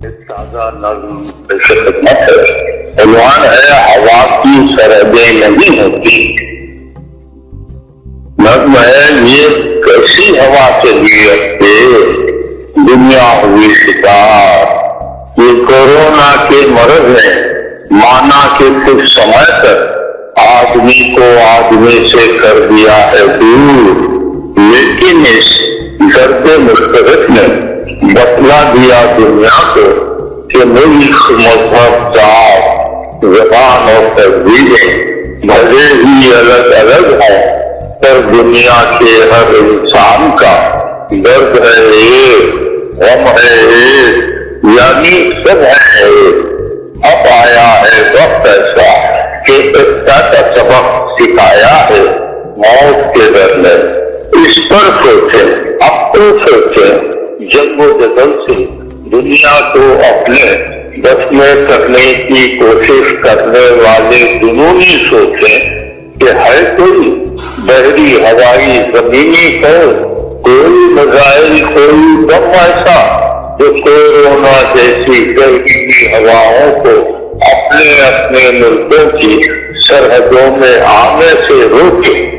تازہ نظم پیش خدمت ہے۔ عنوان ہے ہوا کی سرحدیں نہیں ہوتی۔ نظم ہے یہ کیسی ہوا چلی رکھتے دنیا ہوئی شکار۔ یہ کورونا کے مرض نے مانا کہ کچھ سمے تک آدمی کو آدمی سے کر دیا ہے دور، لیکن اس درد مشترک نے بتلا دیا دنیا کو کہ ملک، مذہب، ذات، زبان اور تہذیبیں بھلے ہی الگ الگ ہیں، پر دنیا کے ہر انسان کا درد ہے ایک، غم ہے ایک، یعنی سب ہے ایک۔ اب آیا ہے وقت ایسا کہ ایکتا کا سبق سکھایا ہے موت کے ڈر نے۔ اس پر سوچیں، اب تو سوچیں، جنگ و جدل سے دنیا کو اپنے بس میں کرنے کی کوشش کرنے والے جنونی سوچیں کہ ہے کوئی بحری، ہوائی، زمینی کوئی میزائل، کوئی بم ایسا جو کورونا جیسی زہریلی ہواؤں کو اپنے ملکوں کی سرحدوں میں آنے سے روکے۔